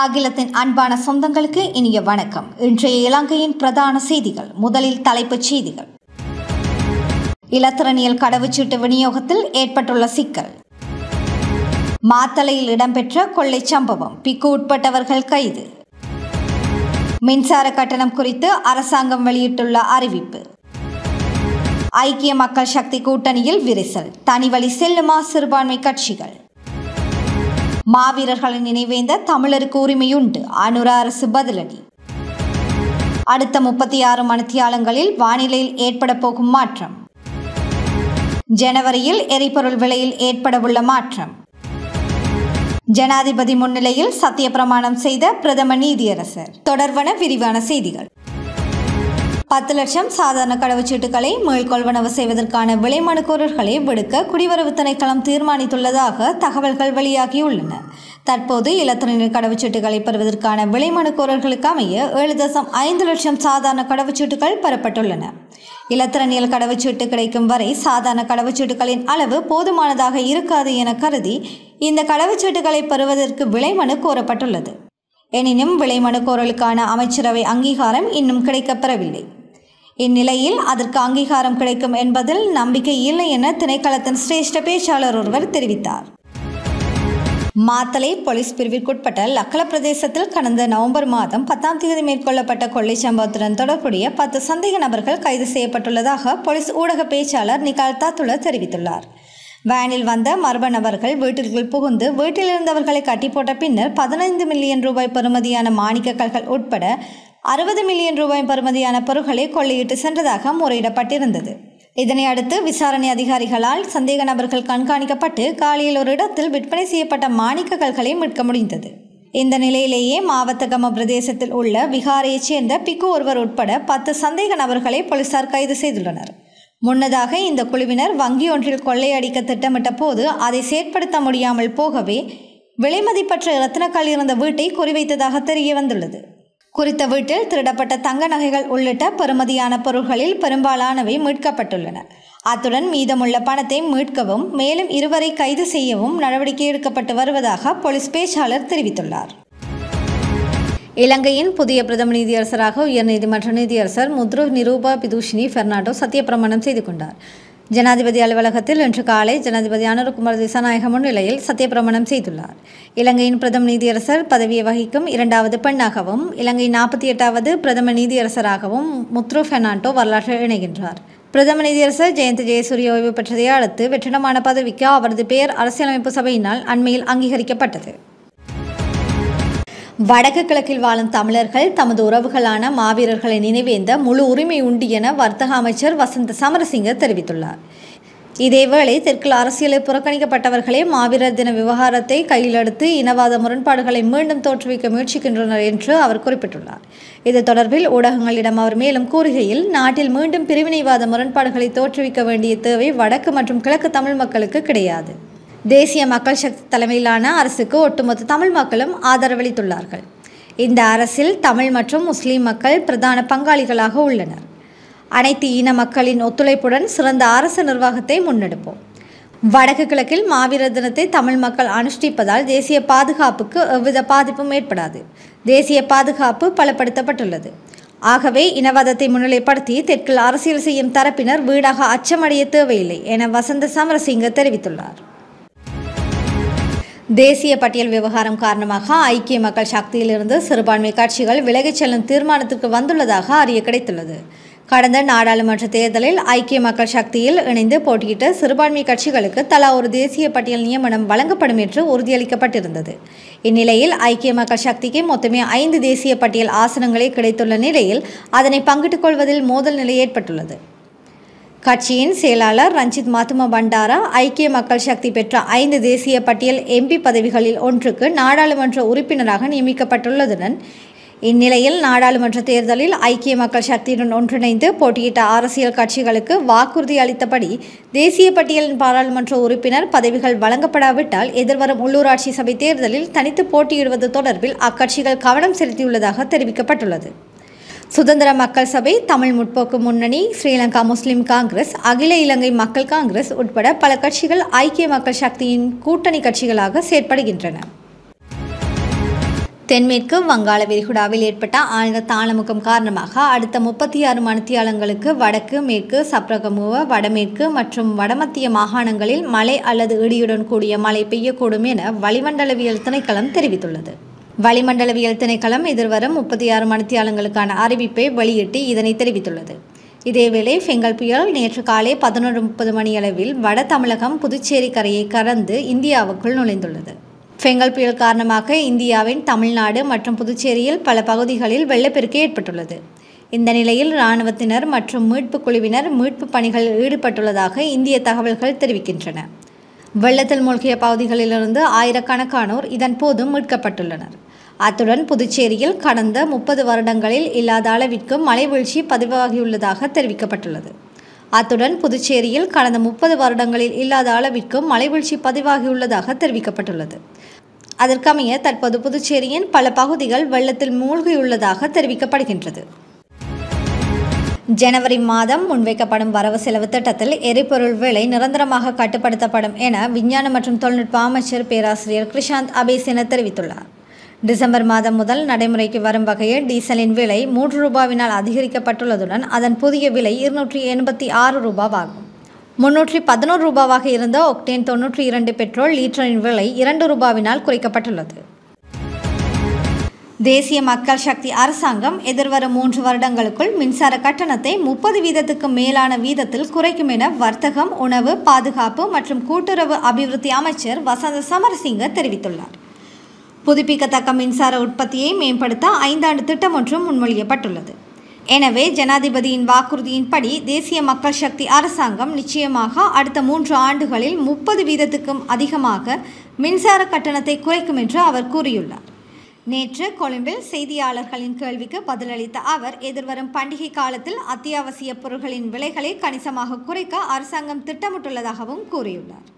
அகிலத்தின் அன்பான சொந்தங்களுக்கு இனிய வணக்கம். இன்றைய இலங்கையின் பிரதான செய்திகள். முதலில் தலைப்புச் செய்திகள். இலத்திரனியல் கடவுச்சீட்டு விநியோகத்தில் ஏற்பட்டுள்ள சிக்கல். மாத்தளையில் இடம்பெற்ற கொள்ளை சம்பவம், பிக்கு உட்பட்டவர்கள் கைது. மின்சார கட்டணம் குறித்து அரசாங்கம் வெளியிட்டுள்ள அறிவிப்பு. ஐக்கிய மக்கள் சக்தி கூட்டணியில் விரிசல், தனிவழி செல்லுமா சிறுபான்மை கட்சிகள். மாவீரர்களின் நினைவேந்த தமிழருக்கு உரிமையுண்டு, அனுர அரசு பதிலடி. அடுத்த 36 மணித்தியாலங்களில் வானிலையில் ஏற்பட போகும் மாற்றம். ஜனவரியில் எரிபொருள் விலையில் ஏற்படவுள்ள மாற்றம். ஜனாதிபதி முன்னிலையில் சத்திய பிரமாணம் செய்த பிரதம நீதியரசர். தொடர்பான விரிவான செய்திகள். 10 லட்சம் சாதாரண கடவுச்சீட்டுகளை மீள்கொள்வனவு செய்வதற்கான விலை மனுக்கோரர்களை விடுக்க குடிவரவு திணைக்களம் தீர்மானித்துள்ளதாக தகவல்கள் வெளியாகியுள்ளன. தற்போது இலத்திரனியல் கடவுச்சீட்டுகளை பெறுவதற்கான விலை மனுக்கோரர்களுக்கு அமைய 7.5 லட்சம் சாதாரண கடவுச்சீட்டுகள் பெறப்பட்டுள்ளன. இலத்திரனியல் கடவுச்சீட்டு கிடைக்கும் வரை சாதாரண கடவுச்சீட்டுகளின் அளவு போதுமானதாக இருக்காது என கருதி இந்த கடவுச்சீட்டுகளை பெறுவதற்கு விலை மனு கோரப்பட்டுள்ளது. எனினும் விலை மனுக்கோரலுக்கான அமைச்சரவை அங்கீகாரம் இன்னும் கிடைக்கப்பெறவில்லை. இந்நிலையில் அதற்கு அங்கீகாரம் கிடைக்கும் என்பதில் நம்பிக்கை இல்லை என திணைக்களத்தின் சிரேஷ்ட பேச்சாளர் ஒருவர் தெரிவித்தார். மாத்தளை போலீஸ் பிரிவிற்குட்பட்ட லக்கல பிரதேசத்தில் கடந்த நவம்பர் மாதம் 10ஆம் தேதி மேற்கொள்ளப்பட்ட கொள்ளை சம்பவத்துடன் தொடர்புடைய 10 சந்தேக நபர்கள் கைது செய்யப்பட்டுள்ளதாக போலீஸ் ஊடக பேச்சாளர் நிகால் தாத்துல தெரிவித்துள்ளார். வேனில் வந்த மர்ம நபர்கள் வீட்டிற்குள் புகுந்து வீட்டில் இருந்தவர்களை கட்டி போட்ட பின்னர் 15 மில்லியன் ரூபாய் பெறுமதியான மாணிக்க கற்கள் உட்பட 60 மில்லியன் ரூபாய் பெறுமதியான பொருட்களை கொள்ளையிட்டு சென்றதாக முறையிடப்பட்டிருந்தது. இதனை அடுத்து விசாரணை அதிகாரிகளால் சந்தேக நபர்கள் கண்காணிக்கப்பட்டு காலையில் ஒரு இடத்தில் விற்பனை செய்யப்பட்ட மாணிக்க கற்களை மீட்க முடிந்தது. இந்த நிலையிலேயே மாவத்தகம பிரதேசத்தில் உள்ள விகாரையைச் சேர்ந்த பிக்கு ஒருவர் உட்பட 10 சந்தேக நபர்களை போலீசார் கைது செய்துள்ளனர். முன்னதாக இந்த குழுவினர் வங்கி ஒன்றில் கொள்ளையடிக்க திட்டமிட்ட போது அதை செயற்படுத்த முடியாமல் போகவே விலைமதிப்பற்ற இரத்தினக்கல் இருந்த வீட்டை குறிவைத்ததாக தெரிய வந்துள்ளது. குறித்த வீட்டில் திருடப்பட்ட தங்க நகைகள் உள்ளிட்ட பெறுமதியான பொருட்களில் பெரும்பாலானவை மீட்கப்பட்டுள்ளன. அத்துடன் மீதமுள்ள பணத்தை மீட்கவும் மேலும் 2 கைது செய்யவும் நடவடிக்கை எடுக்கப்பட்டு வருவதாக போலீஸ் பேச்சாளர் தெரிவித்துள்ளார். இலங்கையின் புதிய பிரதம நீதியரசராக உயர்நீதிமன்ற நீதியரசர் முத்ரு நிரூபா பிதுஷினி பெர்னாண்டோ சத்திய பிரமாணம் செய்து கொண்டார். ஜனாதிபதி அலுவலகத்தில் இன்று காலை ஜனாதிபதி அனுரகுமார் திசாநாயக்க முன்னிலையில் சத்திய பிரமாணம் செய்துள்ளார். இலங்கையின் பிரதம நீதியரசர் பதவியை வகிக்கும் 2வது பெண்ணாகவும் இலங்கையின் 48வது பிரதம நீதியரசராகவும் முத்ரு பெர்னாண்டோ வரலாற்றில் இணைகின்றார். பிரதம நீதியரசர் ஜெயந்த் ஜெயசூரிய ஓய்வு பெற்றதை அடுத்து வெற்றிடமான பதவிக்கு அவரது பெயர் அரசியலமைப்பு சபையினால் அண்மையில் அங்கீகரிக்கப்பட்டது. வடக்கு கிழக்கில் வாழும் தமிழர்கள் தமது உறவுகளான மாவீரர்களை நினைவேந்த முழு உரிமை உண்டு என வர்த்தக அமைச்சர் வசந்த சமரசிங்க தெரிவித்துள்ளார். இதேவேளை தெற்கில் அரசியலில் புறக்கணிக்கப்பட்டவர்களே மாவீரர் தின விவகாரத்தை கையில் எடுத்து இனவாத முரண்பாடுகளை மீண்டும் தோற்றுவிக்க முயற்சிக்கின்றனர் என்று அவர் குறிப்பிட்டுள்ளார். இது தொடர்பில் ஊடகங்களிடம் அவர் மேலும் கூறுகையில், நாட்டில் மீண்டும் பிரிவினைவாத முரண்பாடுகளை தோற்றுவிக்க வேண்டிய தேவை வடக்கு மற்றும் கிழக்கு தமிழ் மக்களுக்கு கிடையாது. தேசிய மக்கள் சக்தி தலைமையிலான அரசுக்கு ஒட்டுமொத்த தமிழ் மக்களும் ஆதரவளித்துள்ளார்கள். இந்த அரசில் தமிழ் மற்றும் முஸ்லிம் மக்கள் பிரதான பங்காளிகளாக உள்ளனர். அனைத்து இன மக்களின் ஒத்துழைப்புடன் சிறந்த அரசு நிர்வாகத்தை முன்னெடுப்போம். வடக்கு கிழக்கில் மாவீரர் தினத்தை தமிழ் மக்கள் அனுஷ்டிப்பதால் தேசிய பாதுகாப்புக்கு எவ்வித பாதிப்பும் ஏற்படாது. தேசிய பாதுகாப்பு பலப்படுத்தப்பட்டுள்ளது. ஆகவே இனவாதத்தை முன்னிலைப்படுத்தி தெற்கில் அரசியல் செய்யும் தரப்பினர் வீடாக அச்சமடைய தேவையில்லை என வசந்த சமரசிங்க தெரிவித்துள்ளார். தேசிய பட்டியல் விவகாரம் காரணமாக ஐக்கிய மக்கள் சக்தியிலிருந்து சிறுபான்மை கட்சிகள் விலகிச் செல்லும் தீர்மானத்திற்கு வந்துள்ளதாக அறிய கிடைத்துள்ளது. கடந்த நாடாளுமன்ற தேர்தலில் ஐக்கிய மக்கள் சக்தியில் இணைந்து போட்டியிட்ட சிறுபான்மை கட்சிகளுக்கு தலா ஒரு தேசிய பட்டியல் நியமனம் வழங்கப்படும் என்று உறுதியளிக்கப்பட்டிருந்தது. இந்நிலையில் ஐக்கிய மக்கள் சக்திக்கு மொத்தமே 5 தேசிய பட்டியல் ஆசனங்களே கிடைத்துள்ள நிலையில் அதனை பங்கிட்டுக் கொள்வதில் மோதல் நிலை ஏற்பட்டுள்ளது. கட்சியின் செயலாளர் ரஞ்சித் மாத்தும பண்டாரா ஐக்கிய மக்கள் சக்தி பெற்ற 5 தேசிய பட்டியல் எம்பி பதவிகளில் ஒன்றுக்கு நாடாளுமன்ற உறுப்பினராக நியமிக்கப்பட்டுள்ளதுடன் இந்நிலையில் நாடாளுமன்ற தேர்தலில் ஐக்கிய மக்கள் சக்தியுடன் ஒன்றிணைந்து போட்டியிட்ட அரசியல் கட்சிகளுக்கு வாக்குறுதி அளித்தபடி தேசிய பட்டியலின் பாராளுமன்ற உறுப்பினர் பதவிகள் வழங்கப்படாவிட்டால் எதிர்வரும் உள்ளூராட்சி சபை தேர்தலில் தனித்து போட்டியிடுவது தொடர்பில் அக்கட்சிகள் கவனம் செலுத்தியுள்ளதாக தெரிவிக்கப்பட்டுள்ளது. சுதந்திர மக்கள் சபை, தமிழ் முற்போக்கு முன்னணி, ஸ்ரீலங்கா முஸ்லிம் காங்கிரஸ், அகில இலங்கை மக்கள் காங்கிரஸ் உட்பட பல கட்சிகள் ஐக்கிய மக்கள் சக்தியின் கூட்டணி கட்சிகளாக செயற்படுகின்றன. தென்மேற்கு வங்காள விரிகுடாவில் ஏற்பட்ட ஆழ்ந்த தாளமுகம் காரணமாக அடுத்த 36 மணித்தியாலங்களுக்கு வடக்கு, மேற்கு, சப்ரகமுவ, வடமேற்கு மற்றும் வடமத்திய மாகாணங்களில் மழை அல்லது இடியுடன் கூடிய மழை பெய்யக்கூடும் என வளிமண்டலவியல் திணைக்களம் தெரிவித்துள்ளது. வளிமண்டலவியல் திணைக்களம் எதிர்வரும் 36 மணித்தியாலங்களுக்கான அறிவிப்பை வெளியிட்டு இதனை தெரிவித்துள்ளது. இதேவேளை ஃபெங்கல் புயல் நேற்று காலை 11:30 மணியளவில் வட தமிழகம் புதுச்சேரி கரையை கடந்து இந்தியாவுக்குள் நுழைந்துள்ளது. ஃபெங்கல் புயல் காரணமாக இந்தியாவின் தமிழ்நாடு மற்றும் புதுச்சேரியில் பல பகுதிகளில் வெள்ளப்பெருக்கு ஏற்பட்டுள்ளது. இந்த நிலையில் இராணுவத்தினர் மற்றும் மீட்புக் குழுவினர் மீட்புப் பணிகளில் ஈடுபட்டுள்ளதாக இந்திய தகவல்கள் தெரிவிக்கின்றன. வெள்ளத்தில் மூழ்கிய பகுதிகளிலிருந்து ஆயிரக்கணக்கானோர் இதன் போதும் மீட்கப்பட்டுள்ளனர். அத்துடன் புதுச்சேரியில் கடந்த 30 வருடங்களில் இல்லாத அளவிற்கு மழை வீழ்ச்சி பதிவாகியுள்ளதாக தெரிவிக்கப்பட்டுள்ளது. அத்துடன் புதுச்சேரியில் கடந்த 30 வருடங்களில் இல்லாத அளவிற்கு மழை வீழ்ச்சி பதிவாகியுள்ளதாக தெரிவிக்கப்பட்டுள்ளது. அதற்கமைய தற்போது புதுச்சேரியின் பல பகுதிகள் வெள்ளத்தில் மூழ்கியுள்ளதாக தெரிவிக்கப்படுகின்றது. ஜனவரி மாதம் முன்வைக்கப்படும் வரவு செலவு திட்டத்தில் எரிபொருள் விலை நிரந்தரமாக கட்டுப்படுத்தப்படும் என விஞ்ஞான மற்றும் தொழில்நுட்ப அமைச்சர் பேராசிரியர் கிருஷாந்த் அபேசேன தெரிவித்துள்ளார். டிசம்பர் மாதம் முதல் நடைமுறைக்கு வரும் வகையில் டீசலின் விலை 3 ரூபாவினால் அதிகரிக்கப்பட்டுள்ளதுடன் அதன் புதிய விலை 286 ரூபாவாகும். 311 ரூபாவாக இருந்த ஒக்டேன் 92 பெட்ரோல் லீட்டரின் விலை 2 ரூபாவினால் குறைக்கப்பட்டுள்ளது. தேசிய மக்கள் சக்தி அரசாங்கம் எதிர்வரும் 3 வருடங்களுக்குள் மின்சார கட்டணத்தை 30% மேலான வீதத்தில் குறைக்கும் என வர்த்தகம், உணவு, பாதுகாப்பு மற்றும் கூட்டுறவு அபிவிருத்தி அமைச்சர் வசந்த சமரசிங்க தெரிவித்துள்ளார். புதுப்பிக்கத்தக்க மின்சார உற்பத்தியை மேம்படுத்த 5 ஆண்டு திட்டம் ஒன்றும் முன்மொழியப்பட்டுள்ளது. எனவே ஜனாதிபதியின் வாக்குறுதியின்படி தேசிய மக்கள் சக்தி அரசாங்கம் நிச்சயமாக அடுத்த 3 ஆண்டுகளில் 30% அதிகமாக மின்சார கட்டணத்தை குறைக்கும் என்று அவர் கூறியுள்ளார். நேற்று கொழும்பில் செய்தியாளர்களின் கேள்விக்கு பதிலளித்த அவர் எதிர்வரும் பண்டிகை காலத்தில் அத்தியாவசிய பொருட்களின் விலைகளை கணிசமாக குறைக்க அரசாங்கம் திட்டமிட்டுள்ளதாகவும் கூறியுள்ளார்.